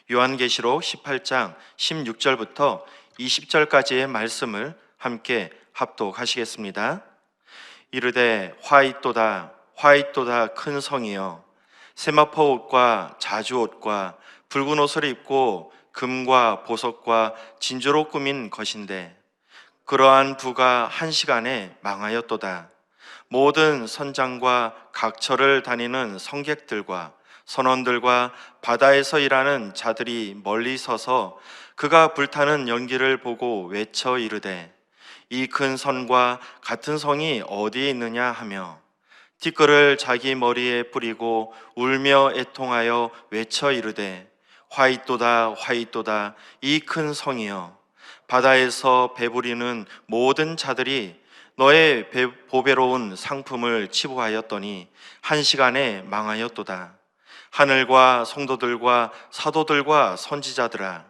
요한계시록 18장 16절부터 20절까지의 말씀을 함께 합독하시겠습니다. 이르되 화이또다 화이또다 큰 성이여, 세마포 옷과 자주 옷과 붉은 옷을 입고 금과 보석과 진주로 꾸민 것인데 그러한 부가 한 시간에 망하였도다. 모든 선장과 각처를 다니는 성객들과 선원들과 바다에서 일하는 자들이 멀리 서서 그가 불타는 연기를 보고 외쳐 이르되 이 큰 선과 같은 성이 어디에 있느냐 하며 티끌을 자기 머리에 뿌리고 울며 애통하여 외쳐 이르되 화이또다 화이또다 이 큰 성이여, 바다에서 배부리는 모든 자들이 너의 보배로운 상품을 치부하였더니 한 시간에 망하였도다. 하늘과 성도들과 사도들과 선지자들아,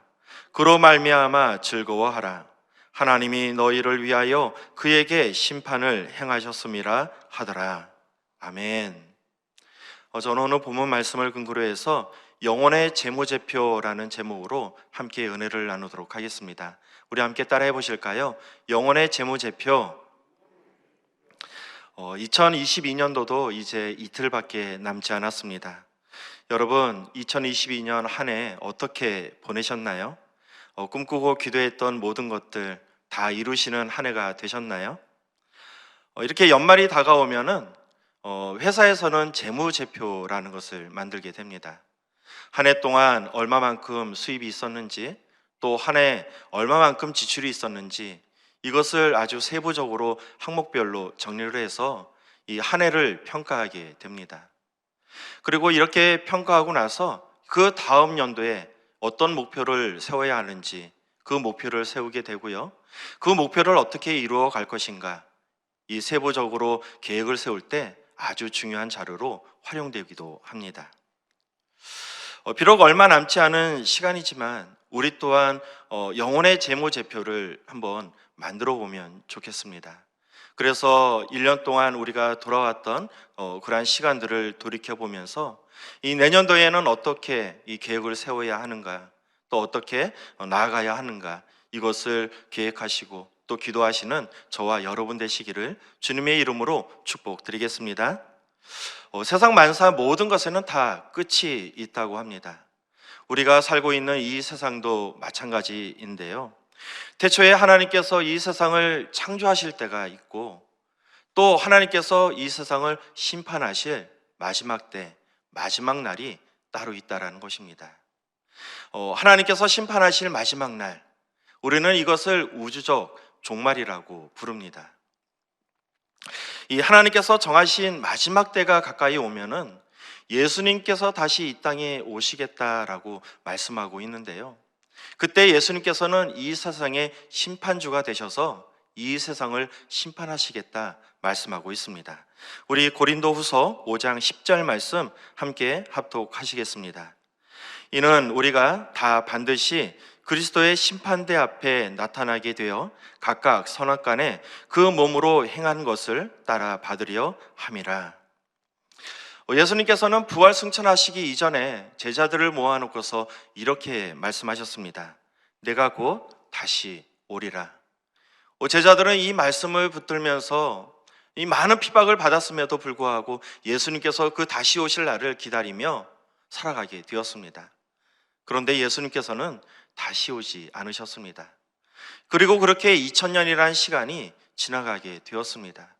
그로 말미암아 즐거워하라. 하나님이 너희를 위하여 그에게 심판을 행하셨음이라 하더라. 아멘. 저는 오늘 본문 말씀을 근거로 해서 영혼의 재무제표라는 제목으로 함께 은혜를 나누도록 하겠습니다. 우리 함께 따라해 보실까요? 영혼의 재무제표. 2022년도도 이제 이틀밖에 남지 않았습니다. 여러분, 2022년 한 해 어떻게 보내셨나요? 꿈꾸고 기도했던 모든 것들 다 이루시는 한 해가 되셨나요? 이렇게 연말이 다가오면은 회사에서는 재무제표라는 것을 만들게 됩니다. 한 해 동안 얼마만큼 수입이 있었는지, 또 한 해 얼마만큼 지출이 있었는지, 이것을 아주 세부적으로 항목별로 정리를 해서 이 한 해를 평가하게 됩니다. 그리고 이렇게 평가하고 나서 그 다음 연도에 어떤 목표를 세워야 하는지 그 목표를 세우게 되고요, 그 목표를 어떻게 이루어 갈 것인가, 이 세부적으로 계획을 세울 때 아주 중요한 자료로 활용되기도 합니다. 비록 얼마 남지 않은 시간이지만 우리 또한 영혼의 재무제표를 한번 만들어 보면 좋겠습니다. 그래서 1년 동안 우리가 돌아왔던 그러한 시간들을 돌이켜 보면서 이 내년도에는 어떻게 이 계획을 세워야 하는가, 또 어떻게 나아가야 하는가, 이것을 계획하시고 또 기도하시는 저와 여러분 되시기를 주님의 이름으로 축복드리겠습니다. 세상 만사 모든 것에는 다 끝이 있다고 합니다. 우리가 살고 있는 이 세상도 마찬가지인데요, 태초에 하나님께서 이 세상을 창조하실 때가 있고 또 하나님께서 이 세상을 심판하실 마지막 때, 마지막 날이 따로 있다라는 것입니다. 하나님께서 심판하실 마지막 날, 우리는 이것을 우주적 종말이라고 부릅니다. 이 하나님께서 정하신 마지막 때가 가까이 오면은 예수님께서 다시 이 땅에 오시겠다라고 말씀하고 있는데요, 그때 예수님께서는 이 세상의 심판주가 되셔서 이 세상을 심판하시겠다 말씀하고 있습니다. 우리 고린도후서 5장 10절 말씀 함께 합독하시겠습니다. 이는 우리가 다 반드시 그리스도의 심판대 앞에 나타나게 되어 각각 선악간에 그 몸으로 행한 것을 따라 받으려 함이라. 예수님께서는 부활 승천하시기 이전에 제자들을 모아놓고서 이렇게 말씀하셨습니다. 내가 곧 다시 오리라. 제자들은 이 말씀을 붙들면서 이 많은 핍박을 받았음에도 불구하고 예수님께서 그 다시 오실 날을 기다리며 살아가게 되었습니다. 그런데 예수님께서는 다시 오지 않으셨습니다. 그리고 그렇게 2000년이라는 시간이 지나가게 되었습니다.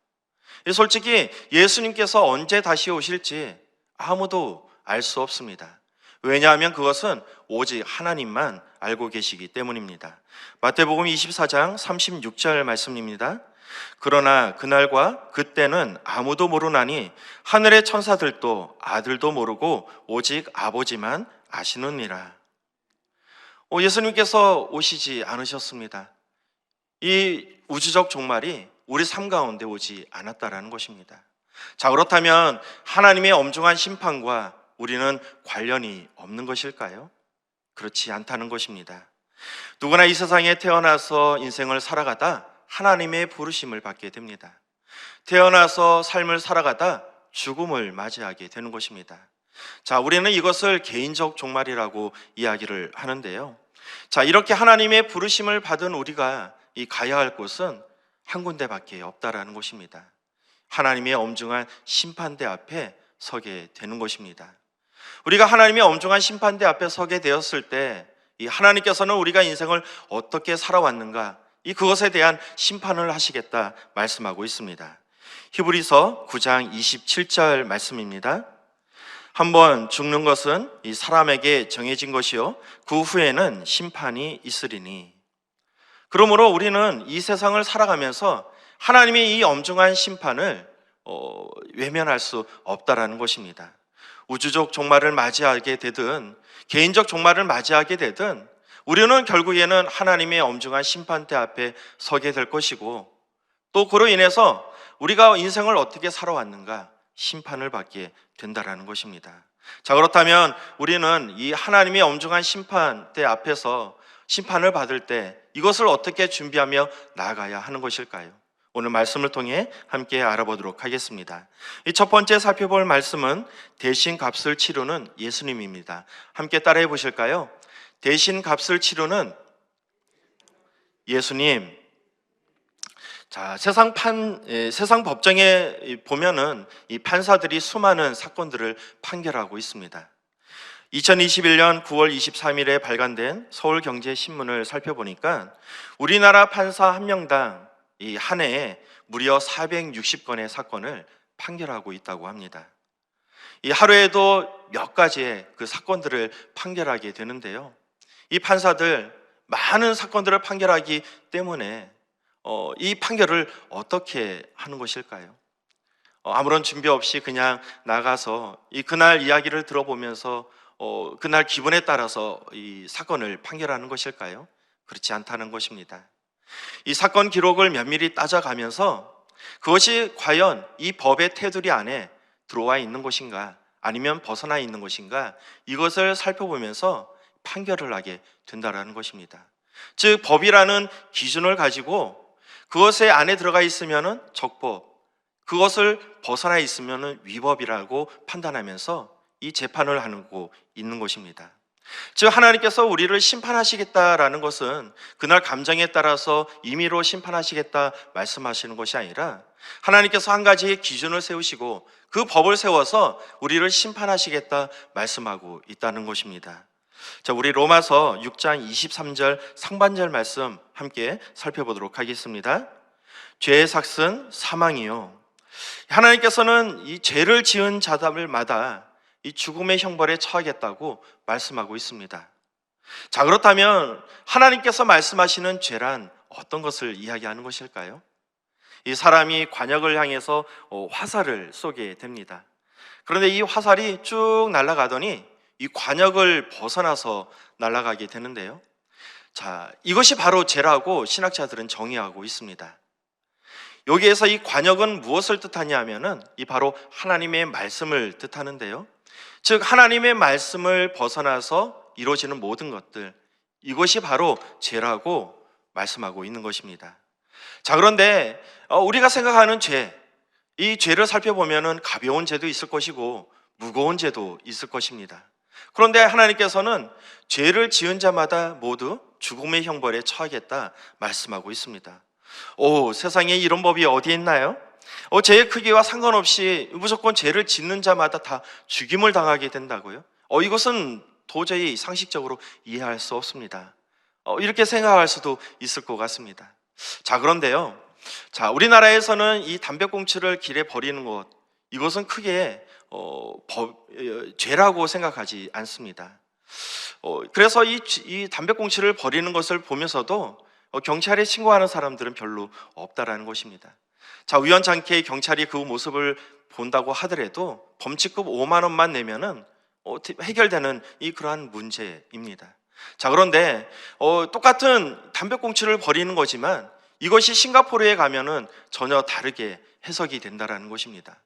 솔직히 예수님께서 언제 다시 오실지 아무도 알 수 없습니다. 왜냐하면 그것은 오직 하나님만 알고 계시기 때문입니다. 마태복음 24장 36절 말씀입니다. 그러나 그날과 그때는 아무도 모르나니 하늘의 천사들도 아들도 모르고 오직 아버지만 아시느니라. 예수님께서 오시지 않으셨습니다. 이 우주적 종말이 우리 삶 가운데 오지 않았다라는 것입니다. 자, 그렇다면 하나님의 엄중한 심판과 우리는 관련이 없는 것일까요? 그렇지 않다는 것입니다. 누구나 이 세상에 태어나서 인생을 살아가다 하나님의 부르심을 받게 됩니다. 태어나서 삶을 살아가다 죽음을 맞이하게 되는 것입니다. 자, 우리는 이것을 개인적 종말이라고 이야기를 하는데요. 자, 이렇게 하나님의 부르심을 받은 우리가 이 가야 할 곳은 한 군데밖에 없다라는 것입니다. 하나님의 엄중한 심판대 앞에 서게 되는 것입니다. 우리가 하나님의 엄중한 심판대 앞에 서게 되었을 때 이 하나님께서는 우리가 인생을 어떻게 살아왔는가, 이 그것에 대한 심판을 하시겠다 말씀하고 있습니다. 히브리서 9장 27절 말씀입니다. 한번 죽는 것은 이 사람에게 정해진 것이요 그 후에는 심판이 있으리니. 그러므로 우리는 이 세상을 살아가면서 하나님의 이 엄중한 심판을 외면할 수 없다라는 것입니다. 우주적 종말을 맞이하게 되든 개인적 종말을 맞이하게 되든 우리는 결국에는 하나님의 엄중한 심판대 앞에 서게 될 것이고, 또 그로 인해서 우리가 인생을 어떻게 살아왔는가 심판을 받게 된다라는 것입니다. 자, 그렇다면 우리는 이 하나님의 엄중한 심판대 앞에서 심판을 받을 때 이것을 어떻게 준비하며 나아가야 하는 것일까요? 오늘 말씀을 통해 함께 알아보도록 하겠습니다. 이 첫 번째 살펴볼 말씀은 대신 값을 치르는 예수님입니다. 함께 따라해 보실까요? 대신 값을 치르는 예수님. 자, 세상 법정에 보면은 이 판사들이 수많은 사건들을 판결하고 있습니다. 2021년 9월 23일에 발간된 서울경제신문을 살펴보니까 우리나라 판사 한 명당 이 한 해에 무려 460건의 사건을 판결하고 있다고 합니다. 이 하루에도 몇 가지의 그 사건들을 판결하게 되는데요. 이 판사들 많은 사건들을 판결하기 때문에 이 판결을 어떻게 하는 것일까요? 아무런 준비 없이 그냥 나가서 그날 이야기를 들어보면서 그날 기분에 따라서 이 사건을 판결하는 것일까요? 그렇지 않다는 것입니다. 이 사건 기록을 면밀히 따져가면서 그것이 과연 이 법의 테두리 안에 들어와 있는 것인가 아니면 벗어나 있는 것인가, 이것을 살펴보면서 판결을 하게 된다는 것입니다. 즉, 법이라는 기준을 가지고 그것에 안에 들어가 있으면 적법, 그것을 벗어나 있으면 위법이라고 판단하면서 이 재판을 하고 있는 것입니다. 즉, 하나님께서 우리를 심판하시겠다라는 것은 그날 감정에 따라서 임의로 심판하시겠다 말씀하시는 것이 아니라 하나님께서 한 가지의 기준을 세우시고 그 법을 세워서 우리를 심판하시겠다 말씀하고 있다는 것입니다. 자, 우리 로마서 6장 23절 상반절 말씀 함께 살펴보도록 하겠습니다. 죄의 삭은 사망이요, 하나님께서는 이 죄를 지은 자들마다 이 죽음의 형벌에 처하겠다고 말씀하고 있습니다. 자, 그렇다면 하나님께서 말씀하시는 죄란 어떤 것을 이야기하는 것일까요? 이 사람이 관역을 향해서 화살을 쏘게 됩니다. 그런데 이 화살이 쭉 날아가더니 이 관역을 벗어나서 날아가게 되는데요. 자, 이것이 바로 죄라고 신학자들은 정의하고 있습니다. 여기에서 이 관역은 무엇을 뜻하냐 하면은 이 바로 하나님의 말씀을 뜻하는데요. 즉, 하나님의 말씀을 벗어나서 이루어지는 모든 것들, 이것이 바로 죄라고 말씀하고 있는 것입니다. 자, 그런데 우리가 생각하는 죄, 이 죄를 살펴보면은 가벼운 죄도 있을 것이고 무거운 죄도 있을 것입니다. 그런데 하나님께서는 죄를 지은 자마다 모두 죽음의 형벌에 처하겠다 말씀하고 있습니다. 세상에 이런 법이 어디에 있나요? 죄의 크기와 상관없이 무조건 죄를 짓는 자마다 다 죽임을 당하게 된다고요? 이것은 도저히 상식적으로 이해할 수 없습니다. 이렇게 생각할 수도 있을 것 같습니다. 자, 그런데요. 자, 우리나라에서는 이 담배꽁초를 길에 버리는 것, 이것은 크게 죄라고 생각하지 않습니다. 그래서 이 담배꽁초를 버리는 것을 보면서도 경찰에 신고하는 사람들은 별로 없다라는 것입니다. 자, 우연찮게 경찰이 그 모습을 본다고 하더라도 범칙금 5만 원만 내면은 해결되는 그러한 문제입니다. 자, 그런데 똑같은 담배꽁초를 버리는 거지만 이것이 싱가포르에 가면은 전혀 다르게 해석이 된다라는 것입니다.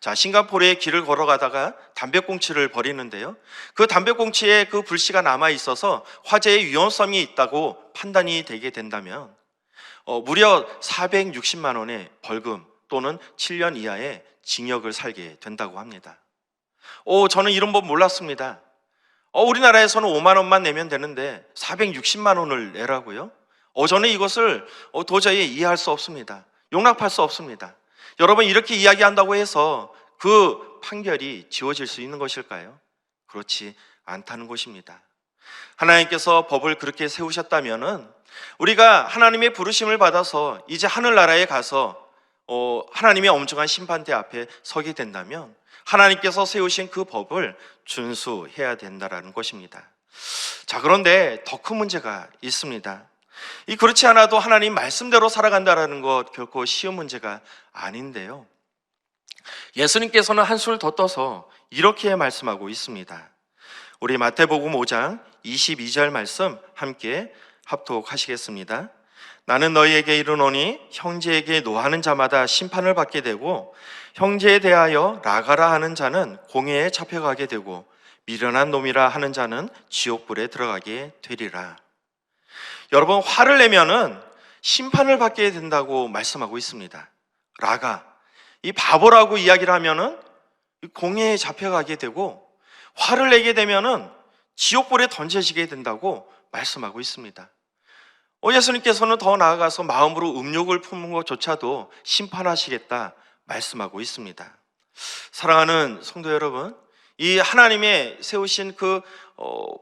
자, 싱가포르에 길을 걸어가다가 담배꽁초를 버리는데요. 그 담배꽁초에 그 불씨가 남아 있어서 화재의 위험성이 있다고 판단이 되게 된다면 무려 460만 원의 벌금 또는 7년 이하의 징역을 살게 된다고 합니다. 저는 이런 법 몰랐습니다. 우리나라에서는 5만 원만 내면 되는데 460만 원을 내라고요? 저는 이것을 도저히 이해할 수 없습니다. 용납할 수 없습니다. 여러분, 이렇게 이야기한다고 해서 그 판결이 지워질 수 있는 것일까요? 그렇지 않다는 것입니다. 하나님께서 법을 그렇게 세우셨다면은 우리가 하나님의 부르심을 받아서 이제 하늘나라에 가서 하나님의 엄중한 심판대 앞에 서게 된다면 하나님께서 세우신 그 법을 준수해야 된다라는 것입니다. 자, 그런데 더 큰 문제가 있습니다. 그렇지 않아도 하나님 말씀대로 살아간다라는 것 결코 쉬운 문제가 아닌데요. 예수님께서는 한술 더 떠서 이렇게 말씀하고 있습니다. 우리 마태복음 5장 22절 말씀 함께 합독하시겠습니다. 나는 너희에게 이르노니 형제에게 노하는 자마다 심판을 받게 되고 형제에 대하여 나가라 하는 자는 공회에 잡혀가게 되고 미련한 놈이라 하는 자는 지옥불에 들어가게 되리라. 여러분, 화를 내면은 심판을 받게 된다고 말씀하고 있습니다. 라가, 이 바보라고 이야기를 하면은 공회에 잡혀가게 되고 화를 내게 되면은 지옥불에 던져지게 된다고 말씀하고 있습니다. 예수님께서는 더 나아가서 마음으로 음욕을 품은 것조차도 심판하시겠다 말씀하고 있습니다. 사랑하는 성도 여러분, 이 하나님의 세우신 그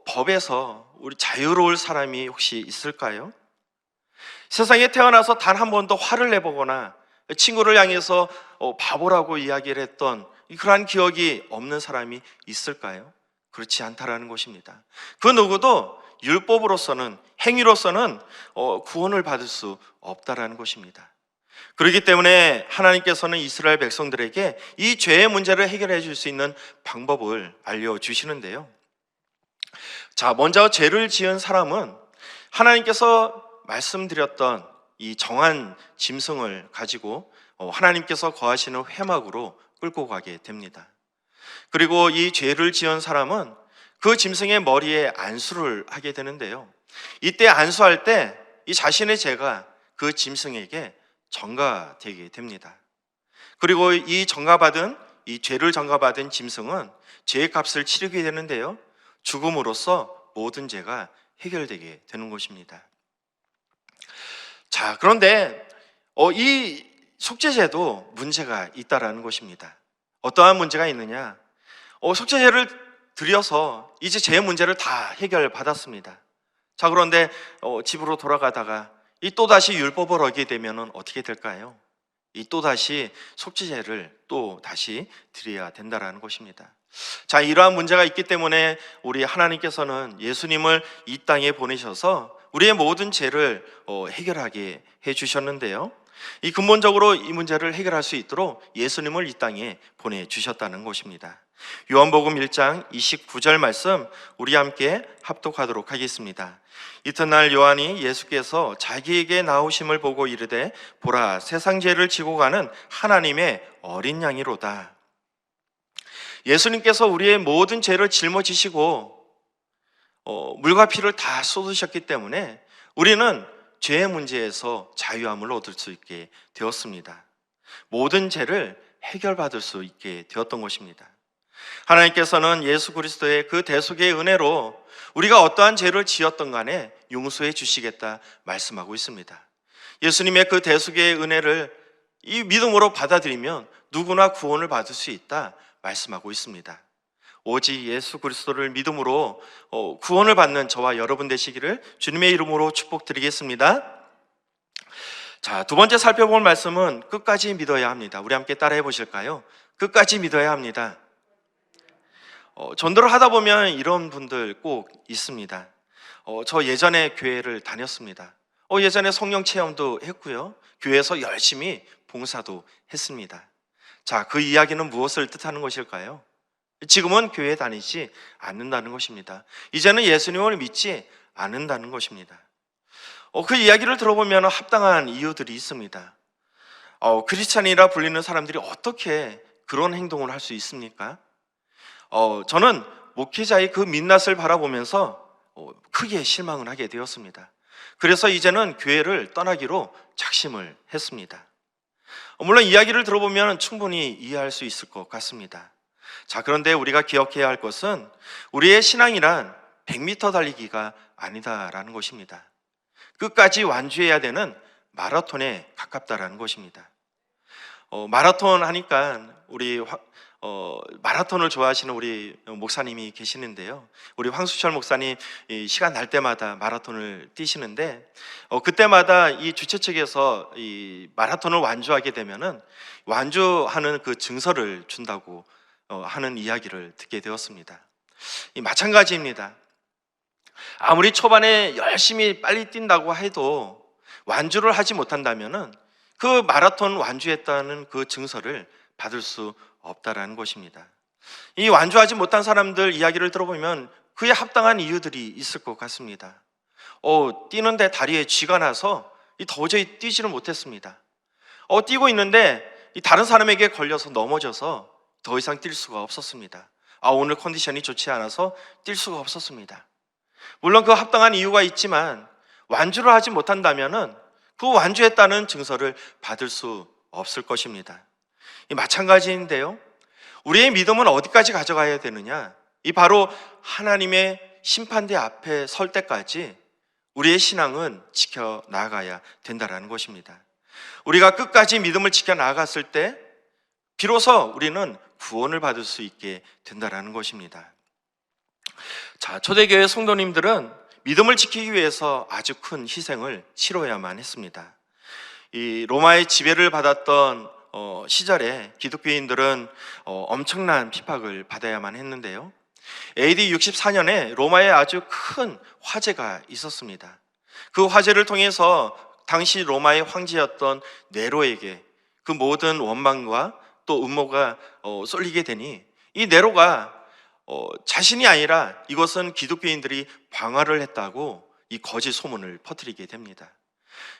법에서 우리 자유로울 사람이 혹시 있을까요? 세상에 태어나서 단 한 번도 화를 내보거나 친구를 향해서 바보라고 이야기를 했던 그러한 기억이 없는 사람이 있을까요? 그렇지 않다라는 것입니다. 그 누구도 율법으로서는, 행위로서는 구원을 받을 수 없다라는 것입니다. 그렇기 때문에 하나님께서는 이스라엘 백성들에게 이 죄의 문제를 해결해 줄 수 있는 방법을 알려주시는데요. 자, 먼저 죄를 지은 사람은 하나님께서 말씀드렸던 이 정한 짐승을 가지고 하나님께서 거하시는 회막으로 끌고 가게 됩니다. 그리고 이 죄를 지은 사람은 그 짐승의 머리에 안수를 하게 되는데요. 이때 안수할 때 이 자신의 죄가 그 짐승에게 전가되게 됩니다. 그리고 이 죄를 전가받은 짐승은 죄의 값을 치르게 되는데요. 죽음으로써 모든 죄가 해결되게 되는 것입니다. 자, 그런데 이 속죄제도 문제가 있다라는 것입니다. 어떠한 문제가 있느냐? 속죄제를 드려서 이제 제 문제를 다 해결받았습니다. 자, 그런데 집으로 돌아가다가 또다시 율법을 어기게 되면 어떻게 될까요? 또다시 속죄제를 또 다시 드려야 된다라는 것입니다. 자, 이러한 문제가 있기 때문에 우리 하나님께서는 예수님을 이 땅에 보내셔서 우리의 모든 죄를 해결하게 해주셨는데요. 근본적으로 이 문제를 해결할 수 있도록 예수님을 이 땅에 보내주셨다는 것입니다. 요한복음 1장 29절 말씀 우리 함께 합독하도록 하겠습니다. 이튿날 요한이 예수께서 자기에게 나오심을 보고 이르되 보라, 세상 죄를 지고 가는 하나님의 어린 양이로다. 예수님께서 우리의 모든 죄를 짊어지시고 물과 피를 다 쏟으셨기 때문에 우리는 죄의 문제에서 자유함을 얻을 수 있게 되었습니다. 모든 죄를 해결받을 수 있게 되었던 것입니다. 하나님께서는 예수 그리스도의 그 대속의 은혜로 우리가 어떠한 죄를 지었던 간에 용서해 주시겠다 말씀하고 있습니다. 예수님의 그 대속의 은혜를 이 믿음으로 받아들이면 누구나 구원을 받을 수 있다 말씀하고 있습니다. 오직 예수 그리스도를 믿음으로 구원을 받는 저와 여러분 되시기를 주님의 이름으로 축복드리겠습니다. 자, 두 번째 살펴볼 말씀은 끝까지 믿어야 합니다. 우리 함께 따라해 보실까요? 끝까지 믿어야 합니다. 전도를 하다 보면 이런 분들 꼭 있습니다. 저 예전에 교회를 다녔습니다. 예전에 성령 체험도 했고요. 교회에서 열심히 봉사도 했습니다. 자, 그 이야기는 무엇을 뜻하는 것일까요? 지금은 교회에 다니지 않는다는 것입니다. 이제는 예수님을 믿지 않는다는 것입니다. 그 이야기를 들어보면 합당한 이유들이 있습니다. 크리스찬이라 불리는 사람들이 어떻게 그런 행동을 할 수 있습니까? 저는 목회자의 그 민낯을 바라보면서 크게 실망을 하게 되었습니다. 그래서 이제는 교회를 떠나기로 작심을 했습니다. 물론 이야기를 들어보면 충분히 이해할 수 있을 것 같습니다. 자, 그런데 우리가 기억해야 할 것은 우리의 신앙이란 100m 달리기가 아니다라는 것입니다. 끝까지 완주해야 되는 마라톤에 가깝다라는 것입니다. 마라톤 하니까 마라톤을 좋아하시는 우리 목사님이 계시는데요. 우리 황수철 목사님 시간 날 때마다 마라톤을 뛰시는데 그때마다 이 주최 측에서 이 마라톤을 완주하게 되면은 완주하는 그 증서를 준다고 하는 이야기를 듣게 되었습니다. 마찬가지입니다. 아무리 초반에 열심히 빨리 뛴다고 해도 완주를 하지 못한다면은 그 마라톤 완주했다는 그 증서를 받을 수 없다라는 것입니다. 이 완주하지 못한 사람들 이야기를 들어보면 그에 합당한 이유들이 있을 것 같습니다. 뛰는데 다리에 쥐가 나서 도저히 뛰지를 못했습니다. 뛰고 있는데 다른 사람에게 걸려서 넘어져서 더 이상 뛸 수가 없었습니다. 오늘 컨디션이 좋지 않아서 뛸 수가 없었습니다. 물론 그 합당한 이유가 있지만 완주를 하지 못한다면은 그 완주했다는 증서를 받을 수 없을 것입니다. 마찬가지인데요. 우리의 믿음은 어디까지 가져가야 되느냐? 바로 하나님의 심판대 앞에 설 때까지 우리의 신앙은 지켜 나가야 된다는 것입니다. 우리가 끝까지 믿음을 지켜 나갔을 때 비로소 우리는 구원을 받을 수 있게 된다는 것입니다. 자, 초대교회 성도님들은 믿음을 지키기 위해서 아주 큰 희생을 치러야만 했습니다. 이 로마의 지배를 받았던 시절에 기독교인들은 엄청난 핍박을 받아야만 했는데요. AD 64년에 로마에 아주 큰 화재가 있었습니다. 그 화재를 통해서 당시 로마의 황제였던 네로에게 그 모든 원망과 또 음모가 쏠리게 되니 이 네로가 자신이 아니라 이것은 기독교인들이 방화를 했다고 이 거짓 소문을 퍼뜨리게 됩니다.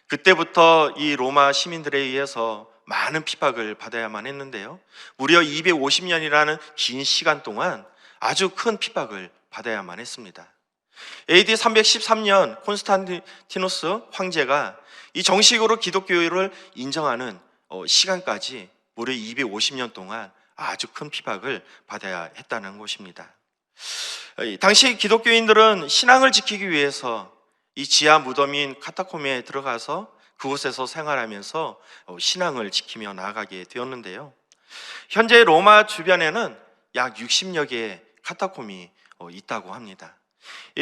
그때부터 이 로마 시민들에 의해서 많은 핍박을 받아야만 했는데요. 무려 250년이라는 긴 시간 동안 아주 큰 핍박을 받아야만 했습니다. AD 313년 콘스탄티누스 황제가 이 정식으로 기독교를 인정하는 시간까지 무려 250년 동안 아주 큰 핍박을 받아야 했다는 것입니다. 당시 기독교인들은 신앙을 지키기 위해서 이 지하 무덤인 카타콤에 들어가서 그곳에서 생활하면서 신앙을 지키며 나아가게 되었는데요. 현재 로마 주변에는 약 60여 개의 카타콤이 있다고 합니다.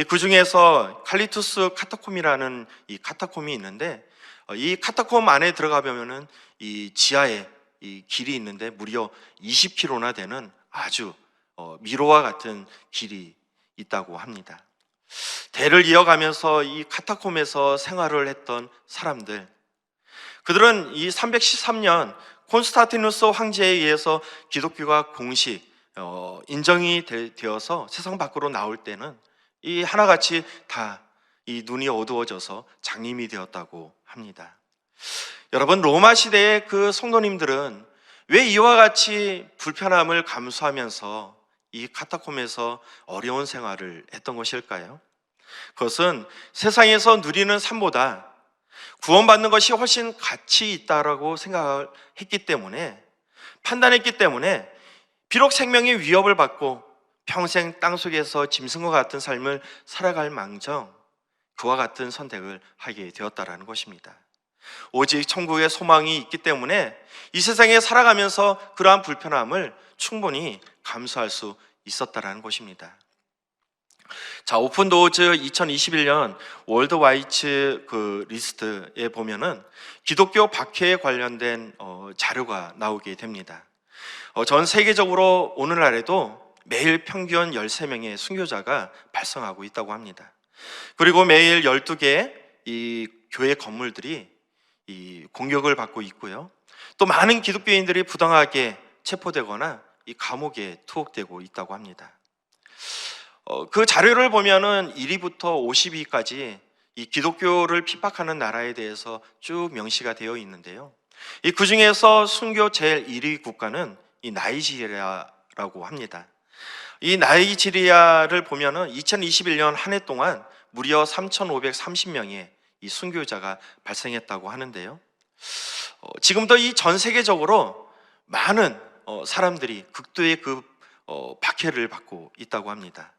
그 중에서 칼리투스 카타콤이라는 이 카타콤이 있는데 이 카타콤 안에 들어가 보면은 이 지하에 이 길이 있는데 무려 20km나 되는 아주 미로와 같은 길이 있다고 합니다. 대를 이어가면서 이 카타콤에서 생활을 했던 사람들, 그들은 이 313년 콘스탄티누스 황제에 의해서 기독교가 공식 인정이 되어서 세상 밖으로 나올 때는 이 하나같이 다 이 눈이 어두워져서 장님이 되었다고 합니다. 여러분, 로마 시대의 그 성도님들은 왜 이와 같이 불편함을 감수하면서 이 카타콤에서 어려운 생활을 했던 것일까요? 그것은 세상에서 누리는 삶보다 구원받는 것이 훨씬 가치 있다라고 생각을 했기 때문에, 판단했기 때문에 비록 생명의 위협을 받고 평생 땅속에서 짐승과 같은 삶을 살아갈 망정 그와 같은 선택을 하게 되었다라는 것입니다. 오직 천국의 소망이 있기 때문에 이 세상에 살아가면서 그러한 불편함을 충분히 감수할 수 있었다라는 것입니다. 자, 오픈도어즈 2021년 월드와이츠 그 리스트에 보면은 기독교 박해에 관련된 자료가 나오게 됩니다. 전 세계적으로 오늘날에도 매일 평균 13명의 순교자가 발생하고 있다고 합니다. 그리고 매일 12개의 이 교회 건물들이 이 공격을 받고 있고요. 또 많은 기독교인들이 부당하게 체포되거나 이 감옥에 투옥되고 있다고 합니다. 그 자료를 보면은 1위부터 50위까지 이 기독교를 핍박하는 나라에 대해서 쭉 명시가 되어 있는데요. 그 중에서 순교 제일 1위 국가는 이 나이지리아라고 합니다. 이 나이지리아를 보면은 2021년 한 해 동안 무려 3,530명의 이 순교자가 발생했다고 하는데요. 지금도 이 전 세계적으로 많은 사람들이 극도의 그 박해를 받고 있다고 합니다.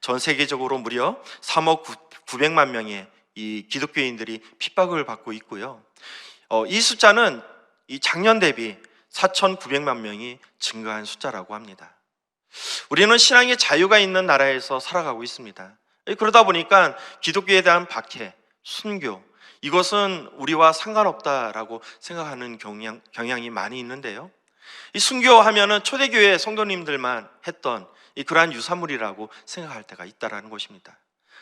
전 세계적으로 무려 3억 900만 명의 이 기독교인들이 핍박을 받고 있고요. 이 숫자는 이 작년 대비 4,900만 명이 증가한 숫자라고 합니다. 우리는 신앙의 자유가 있는 나라에서 살아가고 있습니다. 그러다 보니까 기독교에 대한 박해, 순교, 이것은 우리와 상관없다라고 생각하는 경향이 많이 있는데요. 이 순교하면은 초대교회 성도님들만 했던 그러한 유산물이라고 생각할 때가 있다라는 것입니다.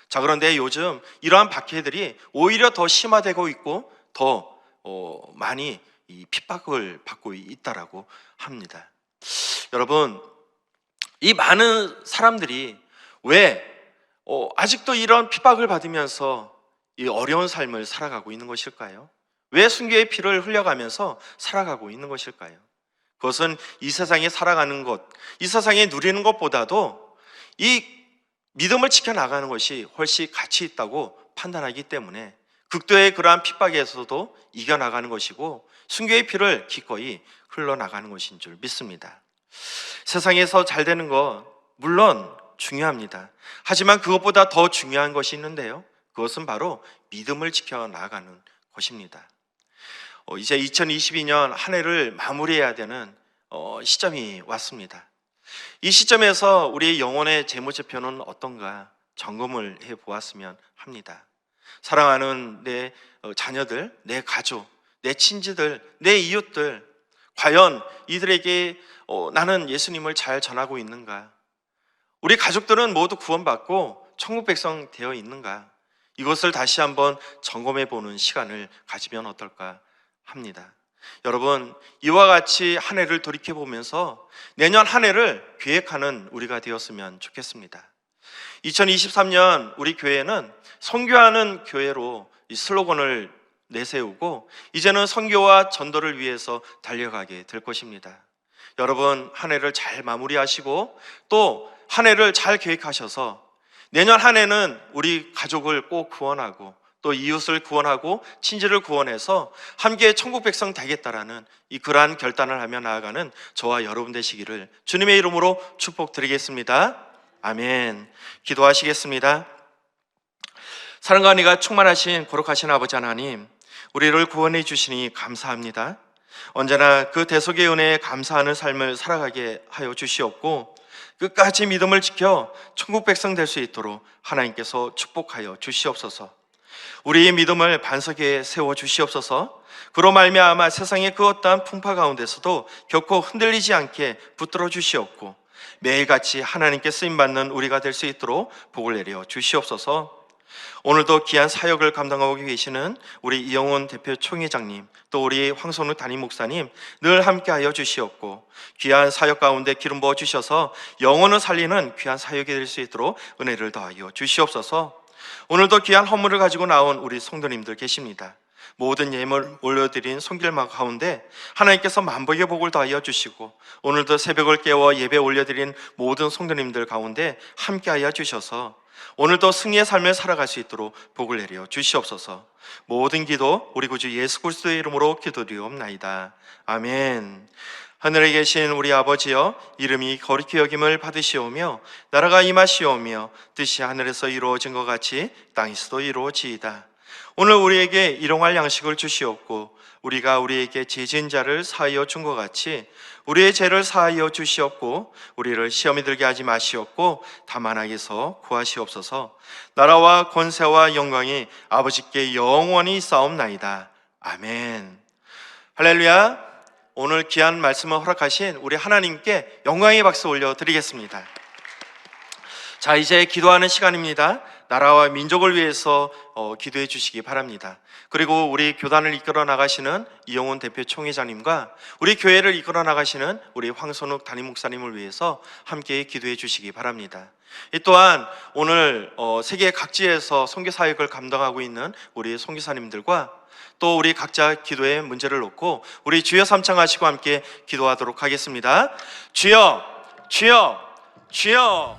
자, 그런데 요즘 이러한 박해들이 오히려 더 심화되고 있고 더 많이 이 핍박을 받고 있다라고 합니다. 여러분, 이 많은 사람들이 왜 아직도 이런 핍박을 받으면서 이 어려운 삶을 살아가고 있는 것일까요? 왜 순교의 피를 흘려가면서 살아가고 있는 것일까요? 그것은 이 세상에 살아가는 것, 이 세상에 누리는 것보다도 이 믿음을 지켜나가는 것이 훨씬 가치 있다고 판단하기 때문에 극도의 그러한 핍박에서도 이겨나가는 것이고 순교의 피를 기꺼이 흘러나가는 것인 줄 믿습니다. 세상에서 잘 되는 것 물론 중요합니다. 하지만 그것보다 더 중요한 것이 있는데요. 그것은 바로 믿음을 지켜나가는 것입니다. 이제 2022년 한 해를 마무리해야 되는 시점이 왔습니다. 이 시점에서 우리의 영혼의 재무제표는 어떤가 점검을 해보았으면 합니다. 사랑하는 내 자녀들, 내 가족, 내 친지들, 내 이웃들, 과연 이들에게 나는 예수님을 잘 전하고 있는가? 우리 가족들은 모두 구원받고 천국 백성 되어 있는가? 이것을 다시 한번 점검해 보는 시간을 가지면 어떨까 합니다. 여러분, 이와 같이 한 해를 돌이켜 보면서 내년 한 해를 계획하는 우리가 되었으면 좋겠습니다. 2023년 우리 교회는 선교하는 교회로 이 슬로건을 내세우고 이제는 선교와 전도를 위해서 달려가게 될 것입니다. 여러분, 한 해를 잘 마무리하시고 또 한 해를 잘 계획하셔서 내년 한 해는 우리 가족을 꼭 구원하고 또 이웃을 구원하고 친지를 구원해서 함께 천국 백성 되겠다라는 그러한 결단을 하며 나아가는 저와 여러분 되시기를 주님의 이름으로 축복드리겠습니다. 아멘. 기도하시겠습니다. 사랑과 은혜가 충만하신 거룩하신 아버지 하나님, 우리를 구원해 주시니 감사합니다. 언제나 그 대속의 은혜에 감사하는 삶을 살아가게 하여 주시옵고 끝까지 믿음을 지켜 천국 백성 될 수 있도록 하나님께서 축복하여 주시옵소서. 우리의 믿음을 반석에 세워 주시옵소서. 그로 말미암아 세상의 그 어떠한 풍파 가운데서도 결코 흔들리지 않게 붙들어 주시옵고 매일같이 하나님께 쓰임받는 우리가 될 수 있도록 복을 내려 주시옵소서. 오늘도 귀한 사역을 감당하고 계시는 우리 이영훈 대표 총회장님, 또 우리 황선우 담임 목사님 늘 함께하여 주시옵고 귀한 사역 가운데 기름 부어 주셔서 영혼을 살리는 귀한 사역이 될 수 있도록 은혜를 더하여 주시옵소서. 오늘도 귀한 헌물을 가지고 나온 우리 성도님들 계십니다. 모든 예물 올려드린 손길막 가운데 하나님께서 만복의 복을 더하여 주시고 오늘도 새벽을 깨워 예배 올려드린 모든 성도님들 가운데 함께하여 주셔서 오늘도 승리의 삶을 살아갈 수 있도록 복을 내려 주시옵소서. 모든 기도 우리 구주 예수 그리스도의 이름으로 기도드리옵나이다. 아멘. 하늘에 계신 우리 아버지여, 이름이 거룩히 여김을 받으시오며 나라가 임하시오며 뜻이 하늘에서 이루어진 것 같이 땅에서도 이루어지이다. 오늘 우리에게 일용할 양식을 주시옵고 우리가 우리에게 죄 지은 자를 사하여 준 것 같이 우리의 죄를 사하여 주시옵고 우리를 시험에 들게 하지 마시옵고 다만 악에서 구하시옵소서. 나라와 권세와 영광이 아버지께 영원히 있사옵나이다. 아멘. 할렐루야. 오늘 귀한 말씀을 허락하신 우리 하나님께 영광의 박수 올려드리겠습니다. 자, 이제 기도하는 시간입니다. 나라와 민족을 위해서 기도해 주시기 바랍니다. 그리고 우리 교단을 이끌어 나가시는 이영훈 대표 총회장님과 우리 교회를 이끌어 나가시는 우리 황선욱 담임 목사님을 위해서 함께 기도해 주시기 바랍니다. 또한 오늘 세계 각지에서 선교 사역을 감당하고 있는 우리 선교사님들과 또 우리 각자 기도의 문제를 놓고 우리 주여 삼창하시고 함께 기도하도록 하겠습니다. 주여, 주여, 주여.